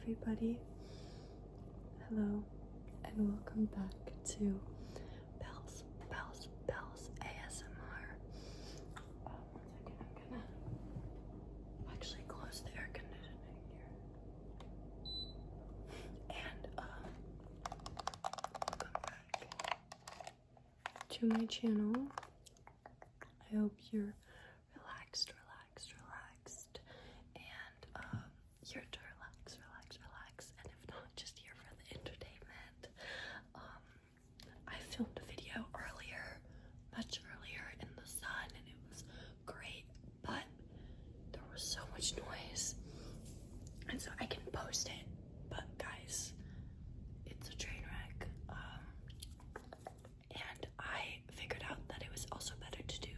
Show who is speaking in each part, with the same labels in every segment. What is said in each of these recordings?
Speaker 1: everybody. Hello and welcome back to Bells ASMR. 1 second, I'm gonna actually close the air conditioning here. And welcome back to my channel. I hope you're relaxed, and here to relax, and if not, just here for the entertainment. I filmed a video much earlier in the sun, and it was great, but there was so much noise, and so I can post it, but guys, it's a train wreck, and I figured out that it was also better to do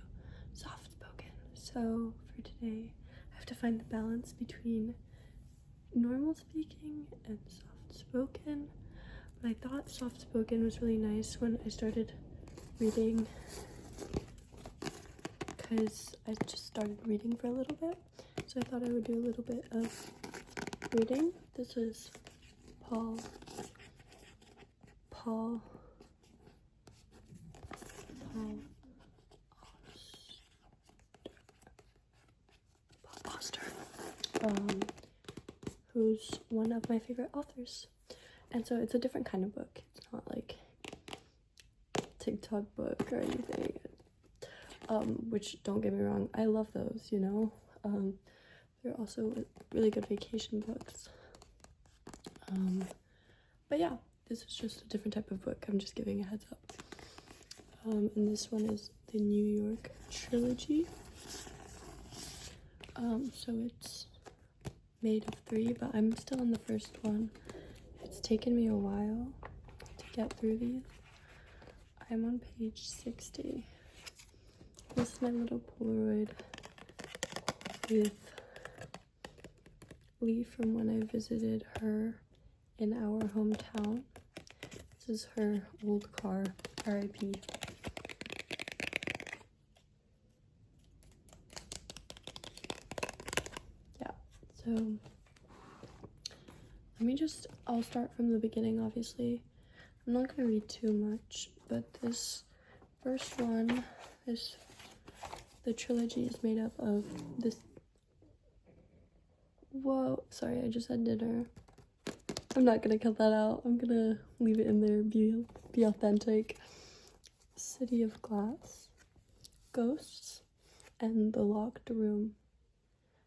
Speaker 1: soft spoken. So for today, I have to find the balance between normal speaking and soft spoken, but I thought soft spoken was really nice when I started reading, because I just started reading for a little bit, so I thought I would do a little bit of reading. This is Paul Auster, who's one of my favorite authors. And so it's a different kind of book. It's not like TikTok book or anything. Which, don't get me wrong, I love those, you know. They're also really good vacation books. But yeah, this is just a different type of book. I'm just giving a heads up. And this one is the New York trilogy. So it's made of 3, but I'm still on the first one. It's taken me a while to get through these. I'm on page 60. This is my little Polaroid with Lee from when I visited her in our hometown. This is her old car, R.I.P. Yeah, so I'll start from the beginning, obviously. I'm not going to read too much, but this first one, the trilogy is made up of this. Whoa, sorry, I just had dinner. I'm not gonna cut that out. I'm gonna leave it in there, be authentic. City of Glass, Ghosts, and The Locked Room.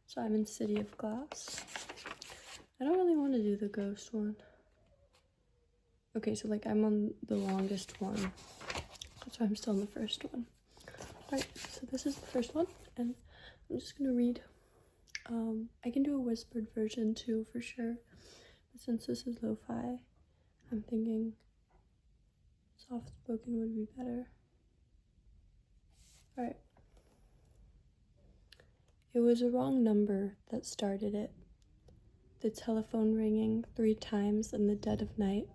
Speaker 1: So I'm in City of Glass. I don't really want to do the ghost one. Okay, so like I'm on the longest one. That's why I'm still on the first one. Alright, so this is the first one, and I'm just gonna read. I can do a whispered version too, for sure. But since this is lo-fi, I'm thinking soft spoken would be better. Alright. It was a wrong number that started it. The telephone ringing 3 times in the dead of night,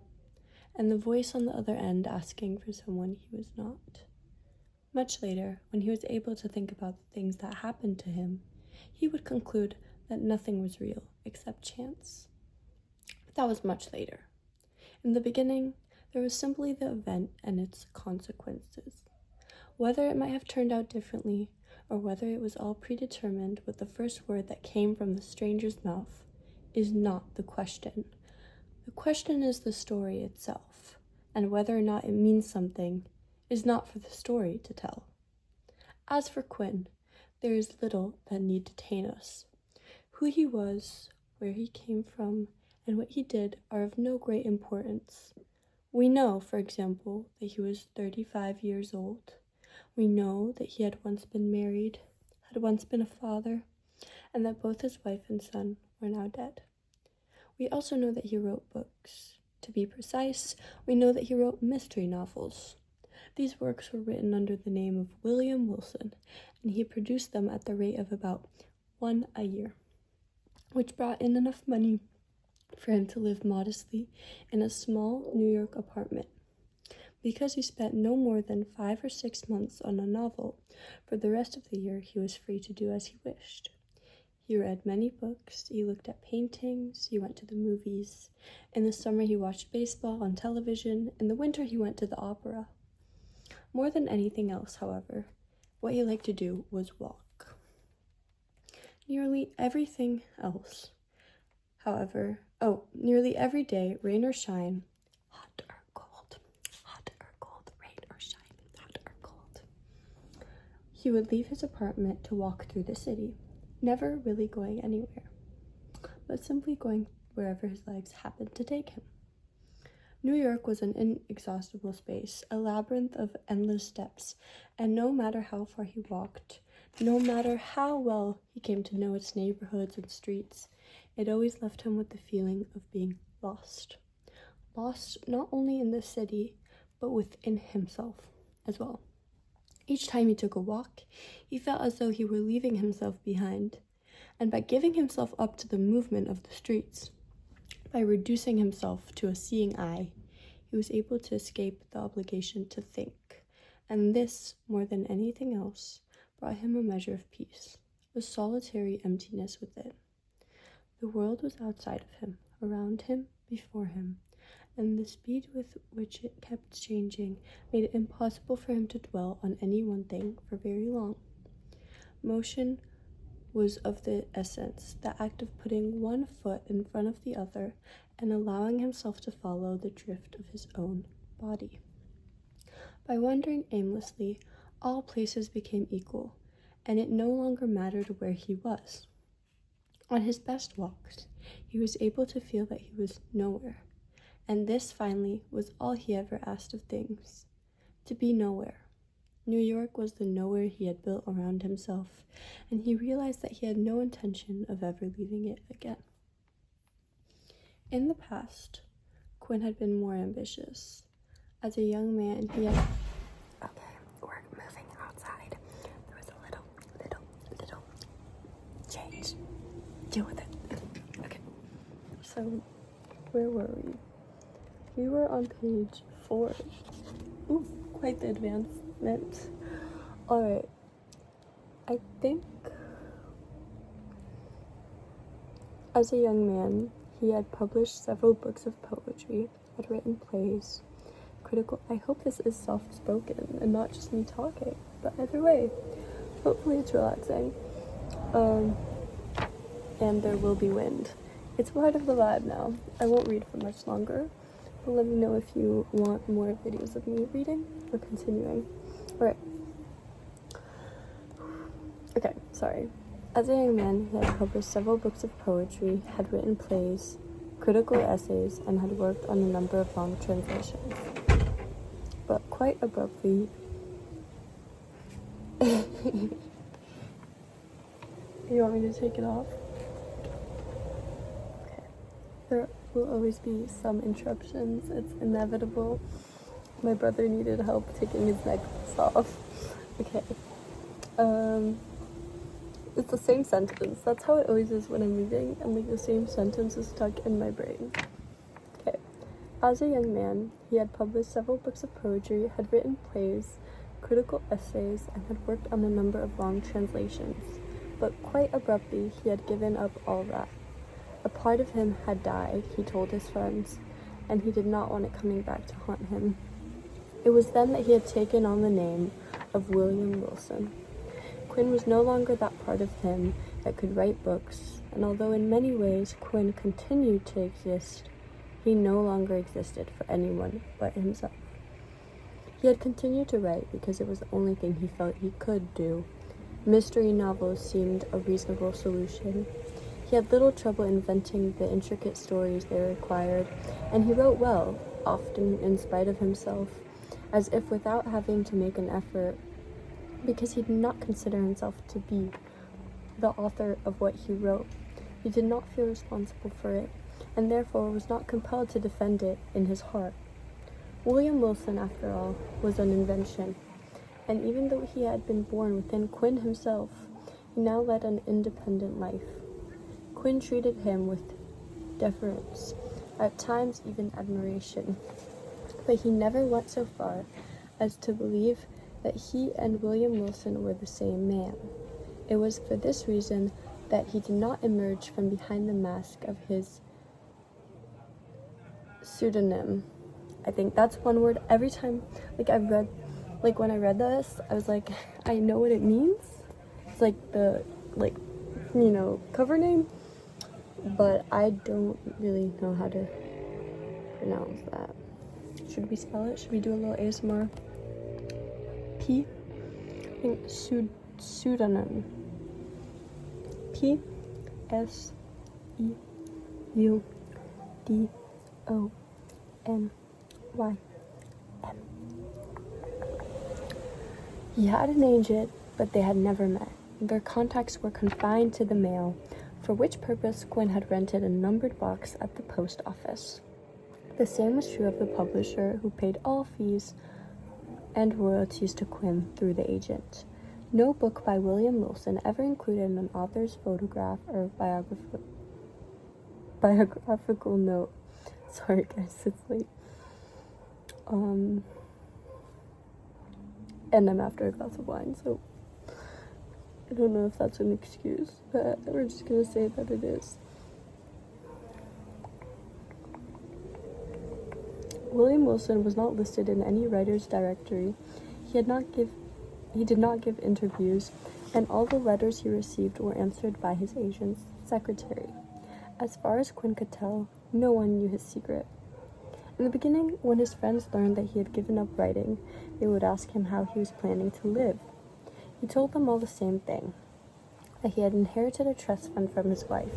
Speaker 1: and the voice on the other end asking for someone he was not. Much later, when he was able to think about the things that happened to him, he would conclude that nothing was real except chance. But that was much later. In the beginning, there was simply the event and its consequences. Whether it might have turned out differently, or whether it was all predetermined with the first word that came from the stranger's mouth, is not the question. The question is the story itself, and whether or not it means something is not for the story to tell. As for Quinn, there is little that need detain us. Who he was, where he came from, and what he did are of no great importance. We know, for example, that he was 35 years old. We know that he had once been married, had once been a father, and that both his wife and son were now dead. We also know that he wrote books. To be precise, we know that he wrote mystery novels. These works were written under the name of William Wilson, and he produced them at the rate of about 1 a year, which brought in enough money for him to live modestly in a small New York apartment. Because he spent no more than 5 or 6 months on a novel, for the rest of the year he was free to do as he wished. He read many books, he looked at paintings, he went to the movies. In the summer, he watched baseball on television. In the winter, he went to the opera. More than anything else, however, what he liked to do was walk. Nearly everything else, however, nearly every day, rain or shine, hot or cold, rain or shine, hot or cold, he would leave his apartment to walk through the city, never really going anywhere, but simply going wherever his legs happened to take him. New York was an inexhaustible space, a labyrinth of endless steps, and no matter how far he walked, no matter how well he came to know its neighborhoods and streets, it always left him with the feeling of being lost. Lost not only in the city, but within himself as well. Each time he took a walk, he felt as though he were leaving himself behind, and by giving himself up to the movement of the streets, by reducing himself to a seeing eye, he was able to escape the obligation to think, and this, more than anything else, brought him a measure of peace, a solitary emptiness within. The world was outside of him, around him, before him, and the speed with which it kept changing made it impossible for him to dwell on any one thing for very long. Motion was of the essence, the act of putting one foot in front of the other and allowing himself to follow the drift of his own body. By wandering aimlessly, all places became equal, and it no longer mattered where he was. On his best walks, he was able to feel that he was nowhere, and this finally was all he ever asked of things, to be nowhere. New York was the nowhere he had built around himself, and he realized that he had no intention of ever leaving it again. In the past, Quinn had been more ambitious. As a young man, he had... Okay, we're moving outside. There was a little change. Deal with it. Okay. So, where were we? We were on page 4. Ooh, quite the advancement. Alright, I think as a young man, he had published several books of poetry, had written plays, critical. I hope this is soft-spoken and not just me talking, but either way, hopefully it's relaxing. And there will be wind. It's part of the vibe now. I won't read for much longer, but let me know if you want more videos of me reading or continuing. Alright. Okay, sorry. As a young man, he had published several books of poetry, had written plays, critical essays, and had worked on a number of long translations. But quite abruptly... You want me to take it off? Okay. There will always be some interruptions. It's inevitable. My brother needed help taking his necklace off. Okay. It's the same sentence. That's how it always is when I'm reading, and like the same sentence is stuck in my brain. Okay. As a young man, he had published several books of poetry, had written plays, critical essays, and had worked on a number of long translations. But quite abruptly, he had given up all that. A part of him had died, he told his friends, and he did not want it coming back to haunt him. It was then that he had taken on the name of William Wilson. Quinn was no longer that part of him that could write books, and although in many ways Quinn continued to exist, he no longer existed for anyone but himself. He had continued to write because it was the only thing he felt he could do. Mystery novels seemed a reasonable solution. He had little trouble inventing the intricate stories they required, and he wrote well, often in spite of himself, as if without having to make an effort, because he did not consider himself to be the author of what he wrote. He did not feel responsible for it, and therefore was not compelled to defend it in his heart. William Wilson, after all, was an invention, and even though he had been born within Quinn himself, he now led an independent life. Quinn treated him with deference, at times even admiration, but he never went so far as to believe that he and William Wilson were the same man. It was for this reason that he did not emerge from behind the mask of his pseudonym. I think that's one word. Every time, when I read this, I was like, I know what it means. It's like the, cover name, but I don't really know how to pronounce that. Should we spell it? Should we do a little ASMR? P? I think pseudonym. P-S-E-U-D-O-N-Y-M. He had an agent, but they had never met. Their contacts were confined to the mail, for which purpose Quinn had rented a numbered box at the post office. The same was true of the publisher, who paid all fees and royalties to Quinn through the agent. No book by William Wilson ever included an author's photograph or biographical note. Sorry guys, it's late. And I'm after a glass of wine, so I don't know if that's an excuse, but we're just gonna say that it is. William Wilson was not listed in any writer's directory. He did not give interviews, and all the letters he received were answered by his agent's secretary. As far as Quinn could tell, no one knew his secret. In the beginning, when his friends learned that he had given up writing, they would ask him how he was planning to live. He told them all the same thing, that he had inherited a trust fund from his wife,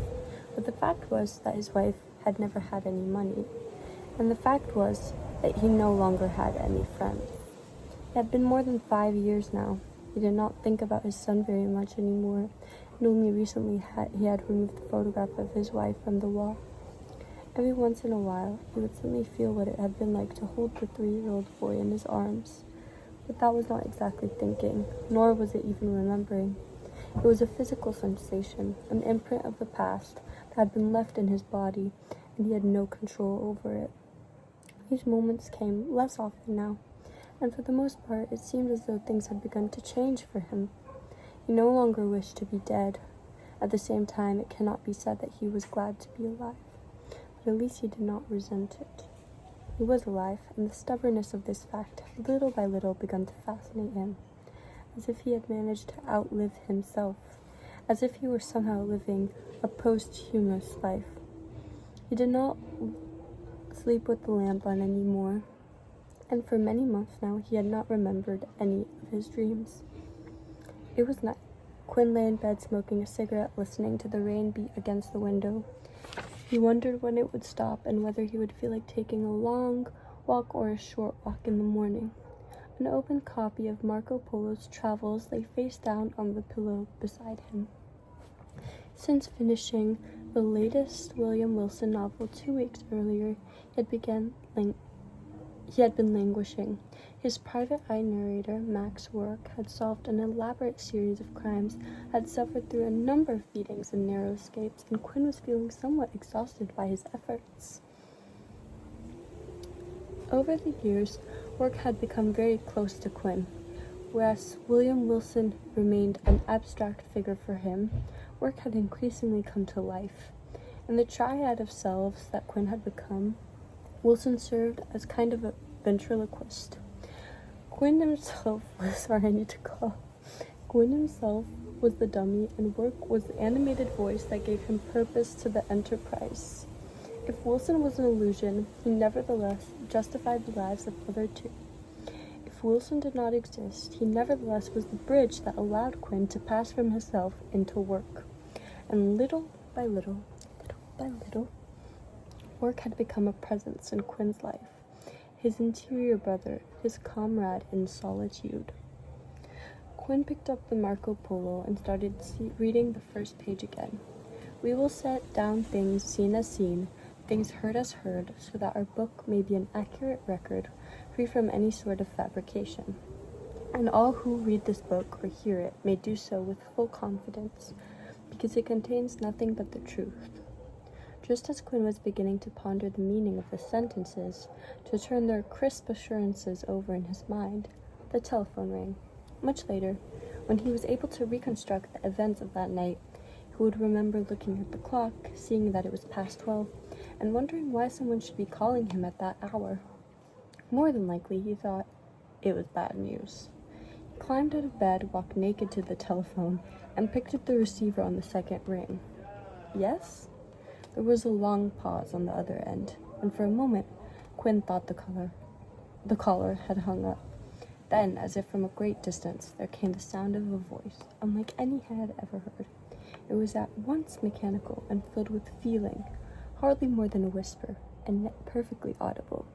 Speaker 1: but the fact was that his wife had never had any money, and the fact was that he no longer had any friends. It had been more than 5 years now. He did not think about his son very much anymore, and only recently he had removed the photograph of his wife from the wall. Every once in a while, he would suddenly feel what it had been like to hold the 3-year-old boy in his arms. But that was not exactly thinking, nor was it even remembering. It was a physical sensation, an imprint of the past that had been left in his body, and he had no control over it. These moments came less often now, and for the most part, it seemed as though things had begun to change for him. He no longer wished to be dead. At the same time, it cannot be said that he was glad to be alive, but at least he did not resent it. He was alive, and the stubbornness of this fact had little by little begun to fascinate him, as if he had managed to outlive himself, as if he were somehow living a posthumous life. He did not sleep with the lamp on anymore, and for many months now he had not remembered any of his dreams. It was night. Quinn lay in bed smoking a cigarette, listening to the rain beat against the window. He wondered when it would stop and whether he would feel like taking a long walk or a short walk in the morning. An open copy of Marco Polo's Travels lay face down on the pillow beside him. Since finishing the latest William Wilson novel 2 weeks earlier, he had been languishing. His private eye narrator, Max Rourke, had solved an elaborate series of crimes, had suffered through a number of beatings and narrow escapes, and Quinn was feeling somewhat exhausted by his efforts. Over the years, Rourke had become very close to Quinn. Whereas William Wilson remained an abstract figure for him, Rourke had increasingly come to life. In the triad of selves that Quinn had become, Wilson served as kind of a ventriloquist. Quinn himself was the dummy, and Rourke was the animated voice that gave him purpose to the enterprise. If Wilson was an illusion, he nevertheless justified the lives of other two. If Wilson did not exist, he nevertheless was the bridge that allowed Quinn to pass from himself into Rourke. And little by little, Rourke had become a presence in Quinn's life, his interior brother, his comrade in solitude. Quinn picked up the Marco Polo and started reading the first page again. We will set down things seen as seen, things heard as heard, so that our book may be an accurate record, free from any sort of fabrication. And all who read this book or hear it may do so with full confidence, because it contains nothing but the truth. Just as Quinn was beginning to ponder the meaning of the sentences, to turn their crisp assurances over in his mind, the telephone rang. Much later, when he was able to reconstruct the events of that night, he who would remember looking at the clock, seeing that it was past 12, and wondering why someone should be calling him at that hour. More than likely, he thought, it was bad news. He climbed out of bed, walked naked to the telephone, and picked up the receiver on the second ring. Yes? There was a long pause on the other end, and for a moment, Quinn thought the caller had hung up. Then, as if from a great distance, there came the sound of a voice, unlike any he had ever heard. It was at once mechanical and filled with feeling, hardly more than a whisper, and yet perfectly audible.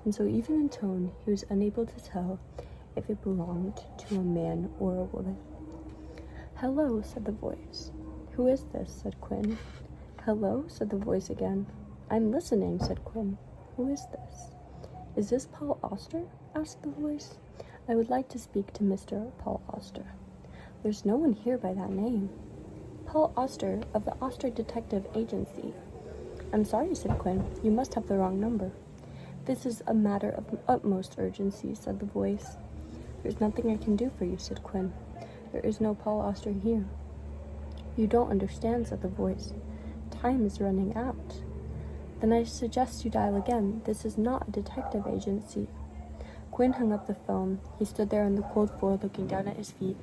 Speaker 1: And so even in tone, he was unable to tell if it belonged to a man or a woman. "Hello," said the voice. "Who is this?" said Quinn. "Hello," said the voice again. "I'm listening," said Quinn. "Who is this?" "Is this Paul Auster?" asked the voice. "I would like to speak to Mr. Paul Auster." "There's no one here by that name." "Paul Auster, of the Auster Detective Agency." "I'm sorry," said Quinn. "You must have the wrong number." "This is a matter of utmost urgency," said the voice. "There's nothing I can do for you," said Quinn. "There is no Paul Auster here." "You don't understand," said the voice. "Time is running out." "Then I suggest you dial again. This is not a detective agency." Quinn hung up the phone. He stood there on the cold floor looking down at his feet.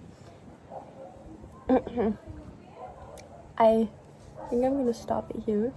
Speaker 1: I think I'm going to stop it here.